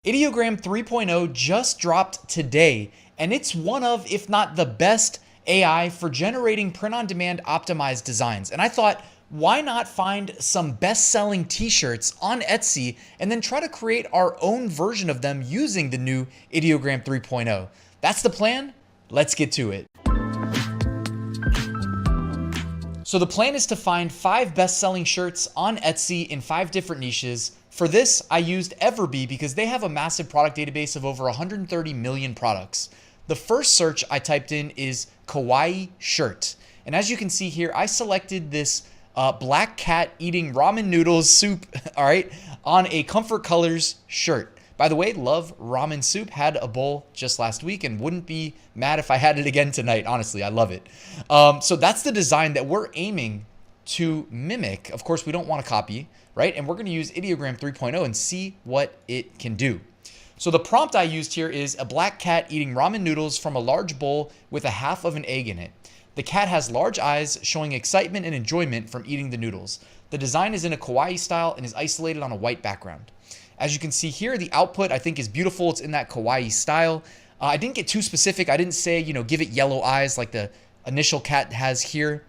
Ideogram 3.0 just dropped today, and it's one of, if not the best AI for generating print-on-demand optimized designs. And I thought, why not find some best-selling t-shirts on Etsy and then try to create our own version of them using the new Ideogram 3.0? That's the plan. Let's get to it. So the plan is to find 5 best-selling shirts on Etsy in 5 different niches. For this, I used Everbee because they have a massive product database of over 130 million products. The first search I typed in is Kawaii shirt. And as you can see here, I selected this black cat eating ramen noodles soup, all right, on a Comfort Colors shirt. By the way, love ramen soup. Had a bowl just last week and wouldn't be mad if I had it again tonight. Honestly, I love it. So that's the design that we're aiming to mimic. Of course, we don't want to copy, right? And we're going to use Ideogram 3.0 and see what it can do. So the prompt I used here is a black cat eating ramen noodles from a large bowl with a half of an egg in it. The cat has large eyes showing excitement and enjoyment from eating the noodles. The design is in a kawaii style and is isolated on a white background. As you can see here, the output I think is beautiful. It's in that kawaii style. I didn't get too specific. I didn't say, give it yellow eyes like the initial cat has here.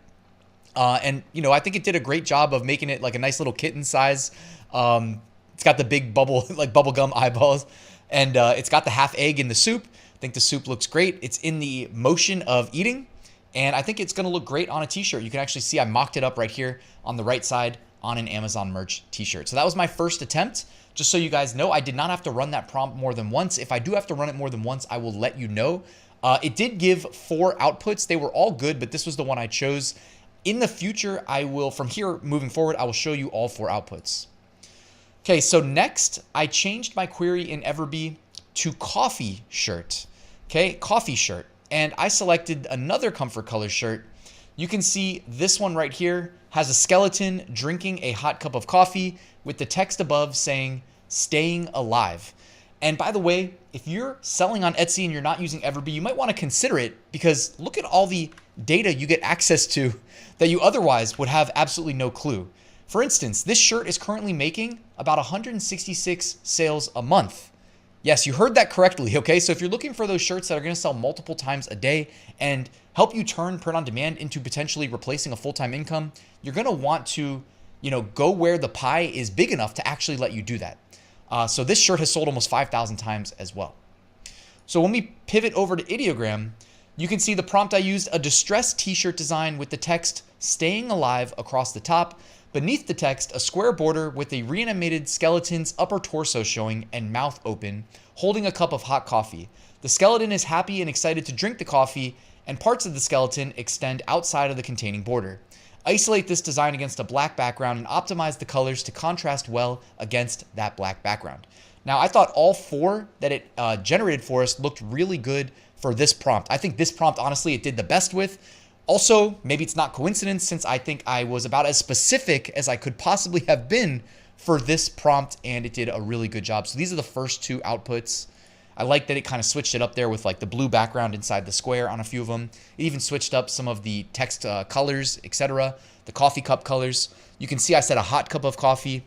And I think it did a great job of making it like a nice little kitten size. It's got the big bubblegum eyeballs, and it's got the half egg in the soup. I think the soup looks great. It's in the motion of eating, and I think it's going to look great on a t-shirt. You can actually see I mocked it up right here on the right side on an Amazon merch t-shirt. So that was my first attempt. Just so you guys know, I did not have to run that prompt more than once. If I do have to run it more than once, I will let you know. It did give 4 outputs. They were all good, but this was the one I chose. In the future, I will, from here moving forward, I will show you all 4 outputs. Okay, so next, I changed my query in Everbee to coffee shirt. Okay, coffee shirt. And I selected another Comfort Color shirt. You can see this one right here has a skeleton drinking a hot cup of coffee with the text above saying, "Staying alive." And by the way, if you're selling on Etsy and you're not using Everbee, you might want to consider it because look at all the data you get access to that you otherwise would have absolutely no clue. For instance, this shirt is currently making about 166 sales a month. Yes, you heard that correctly, okay? So if you're looking for those shirts that are going to sell multiple times a day and help you turn print on demand into potentially replacing a full-time income, you're going to want to, go where the pie is big enough to actually let you do that. So this shirt has sold almost 5,000 times as well. So when we pivot over to Ideogram, you can see the prompt I used, a distressed t-shirt design with the text "Staying alive" across the top. Beneath the text, a square border with a reanimated skeleton's upper torso showing and mouth open, holding a cup of hot coffee. The skeleton is happy and excited to drink the coffee, and parts of the skeleton extend outside of the containing border. Isolate this design against a black background and optimize the colors to contrast well against that black background. Now, I thought all 4 that it generated for us looked really good for this prompt. I think this prompt, honestly, it did the best with. Also, maybe it's not coincidence since I think I was about as specific as I could possibly have been for this prompt, and it did a really good job. So these are the first 2 outputs. I like that it kind of switched it up there with like the blue background inside the square on a few of them. It even switched up some of the text colors, etc. The coffee cup colors. You can see I said a hot cup of coffee.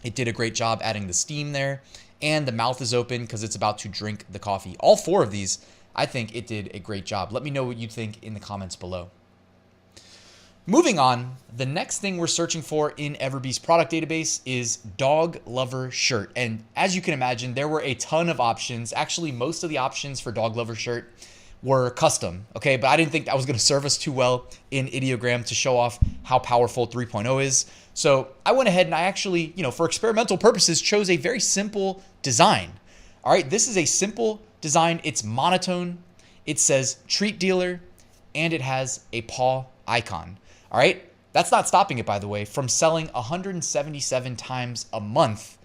It did a great job adding the steam there. And the mouth is open because it's about to drink the coffee. All 4 of these, I think it did a great job. Let me know what you think in the comments below. Moving on, the next thing we're searching for in Everbee's product database is dog lover shirt. And as you can imagine, there were a ton of options. Actually, most of the options for dog lover shirt were custom, okay? But I didn't think that was gonna serve us too well in Ideogram to show off how powerful 3.0 is. So I went ahead and I actually, for experimental purposes, chose a very simple design. All right, this is a simple design. It's monotone. It says treat dealer, and it has a paw icon. All right, that's not stopping it, by the way, from selling 177 times a month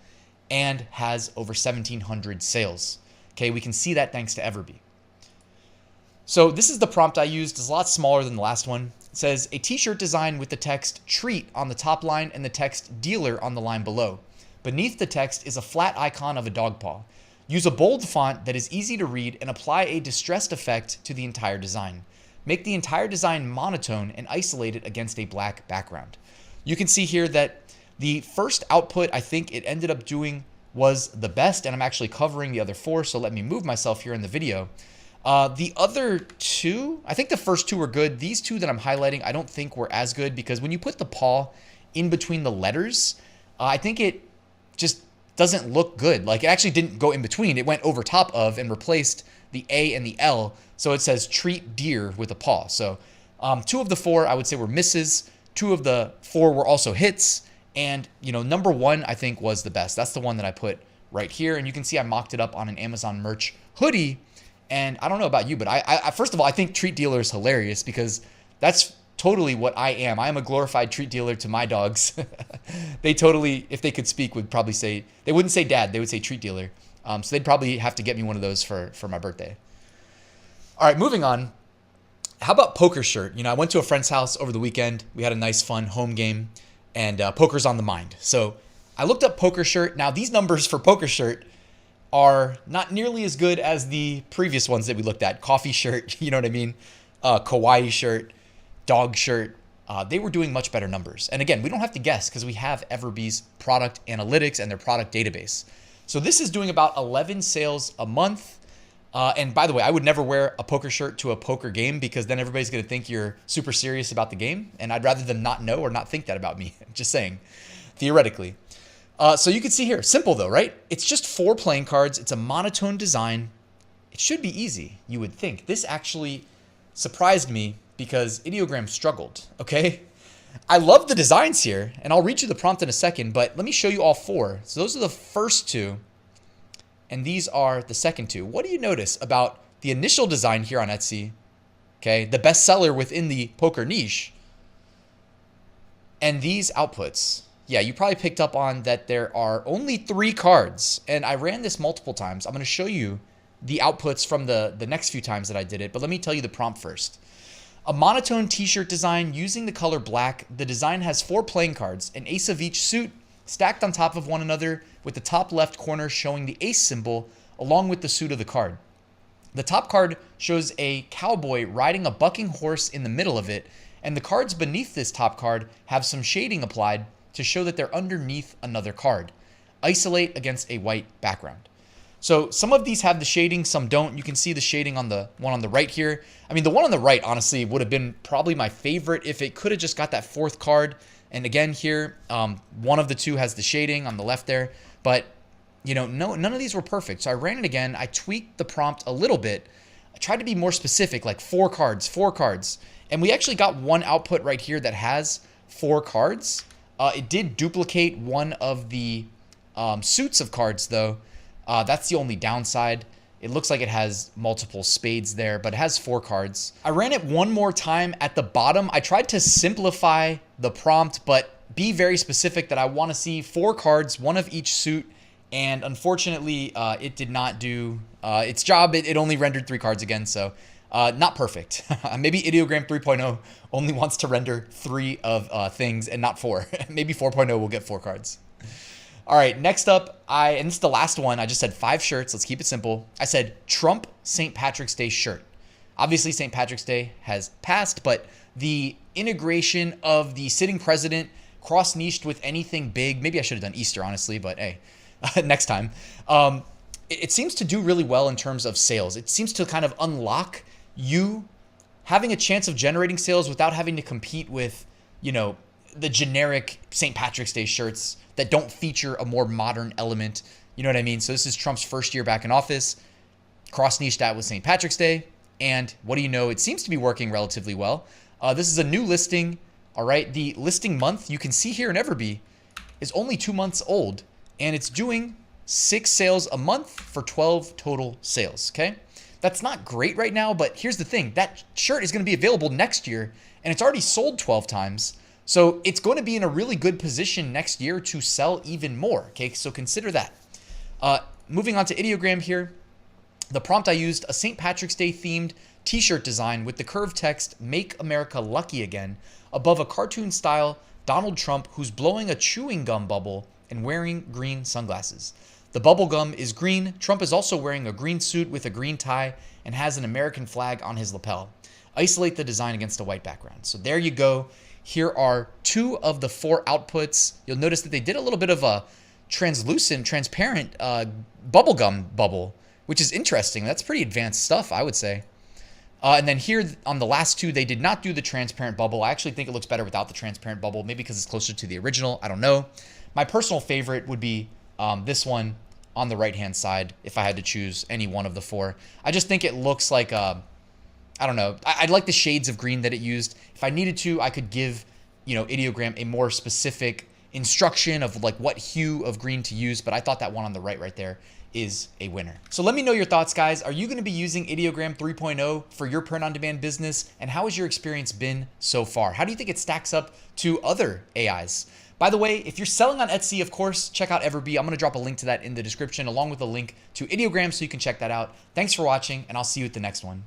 and has over 1,700 sales. Okay, we can see that thanks to Everbee. So this is the prompt I used. It's a lot smaller than the last one. It says a t-shirt design with the text treat on the top line and the text dealer on the line below. Beneath the text is a flat icon of a dog paw. Use a bold font that is easy to read and apply a distressed effect to the entire design. Make the entire design monotone and isolate it against a black background. You can see here that the first output, I think it ended up doing was the best, and I'm actually covering the other 4, so let me move myself here in the video. The other 2, I think the first 2 were good. These 2 that I'm highlighting, I don't think were as good, because when you put the paw in between the letters, I think it just doesn't look good. Like, it actually didn't go in between. It went over top of and replaced the A and the L. So it says treat deer with a paw. So 2 of the 4 I would say were misses. 2 of the 4 were also hits. And, you know, number 1 I think was the best. That's the one that I put right here. And you can see I mocked it up on an Amazon merch hoodie. And I don't know about you, but I first of all, I think treat dealer is hilarious, because that's totally what I am. I am a glorified treat dealer to my dogs. They totally, if they could speak, would probably say, they wouldn't say dad, they would say treat dealer. So they'd probably have to get me one of those for my birthday. All right, moving on. How about poker shirt? You know, I went to a friend's house over the weekend. We had a nice, fun home game, and poker's on the mind. So I looked up poker shirt. Now, these numbers for poker shirt are not nearly as good as the previous ones that we looked at. Coffee shirt, you know what I mean? Kawaii shirt, dog shirt. They were doing much better numbers. And again, we don't have to guess, because we have Everbee's product analytics and their product database. So this is doing about 11 sales a month. And by the way, I would never wear a poker shirt to a poker game, because then everybody's going to think you're super serious about the game. And I'd rather them not know or not think that about me. Just saying, theoretically. So you can see here, simple though, right? It's just 4 playing cards. It's a monotone design. It should be easy, you would think. This actually surprised me, because Ideogram struggled, okay? I love the designs here, and I'll read you the prompt in a second, but let me show you all 4. So those are the first 2, and these are the second 2. What do you notice about the initial design here on Etsy, okay, the bestseller within the poker niche, and these outputs? Yeah, you probably picked up on that there are only 3 cards, and I ran this multiple times. I'm going to show you the outputs from the next few times that I did it, but let me tell you the prompt first. A monotone t-shirt design using the color black. The design has 4 playing cards, an ace of each suit, stacked on top of one another, with the top left corner showing the ace symbol along with the suit of the card. The top card shows a cowboy riding a bucking horse in the middle of it, and the cards beneath this top card have some shading applied to show that they're underneath another card. Isolate against a white background. So some of these have the shading, some don't. You can see the shading on the one on the right here. I mean, the one on the right, honestly, would have been probably my favorite if it could have just got that 4th card. And again here, one of the 2 has the shading on the left there. But, you know, none of these were perfect. So I ran it again. I tweaked the prompt a little bit. I tried to be more specific, like 4 cards, 4 cards. And we actually got one output right here that has 4 cards. It did duplicate one of the suits of cards, though. That's the only downside. It looks like it has multiple spades there, but it has 4 cards. I ran it one more time at the bottom. I tried to simplify the prompt, but be very specific that I want to see 4 cards, 1 of each suit. And unfortunately, it did not do its job. It only rendered 3 cards again, so not perfect. Maybe Ideogram 3.0 only wants to render 3 of things and not 4. Maybe 4.0 will get 4 cards. All right, next up, and this is the last one. I just said 5 shirts. Let's keep it simple. I said Trump St. Patrick's Day shirt. Obviously, St. Patrick's Day has passed, but the integration of the sitting president cross-niched with anything big, maybe I should have done Easter, honestly, but hey, next time. It seems to do really well in terms of sales. It seems to kind of unlock you having a chance of generating sales without having to compete with, you know, the generic St. Patrick's Day shirts that don't feature a more modern element. You know what I mean? So this is Trump's first year back in office. Cross-niched that with St. Patrick's Day. And what do you know? It seems to be working relatively well. This is a new listing. All right. The listing month you can see here in Everbee is only 2 months old, and it's doing 6 sales a month for 12 total sales. Okay. That's not great right now, but here's the thing. That shirt is going to be available next year, and it's already sold 12 times. So it's going to be in a really good position next year to sell even more. Okay, so consider that. Moving on to Ideogram here. The prompt I used, a St. Patrick's Day themed t-shirt design with the curved text, "Make America Lucky Again," above a cartoon style Donald Trump who's blowing a chewing gum bubble and wearing green sunglasses. The bubble gum is green. Trump is also wearing a green suit with a green tie and has an American flag on his lapel. Isolate the design against a white background. So there you go. Here are 2 of the 4 outputs. You'll notice that they did a little bit of a transparent bubblegum bubble, which is interesting. That's pretty advanced stuff, I would say. And then here on the last two, they did not do the transparent bubble. I actually think it looks better without the transparent bubble, maybe because it's closer to the original. I don't know. My personal favorite would be this one on the right-hand side, if I had to choose any one of the four. I just think it looks like, I don't know. I'd like the shades of green that it used. If I needed to, I could give, Ideogram a more specific instruction of like what hue of green to use, but I thought that one on the right there is a winner. So let me know your thoughts, guys. Are you going to be using Ideogram 3.0 for your print-on-demand business? And how has your experience been so far? How do you think it stacks up to other AIs? By the way, if you're selling on Etsy, of course, check out Everbee. I'm going to drop a link to that in the description along with a link to Ideogram so you can check that out. Thanks for watching, and I'll see you at the next one.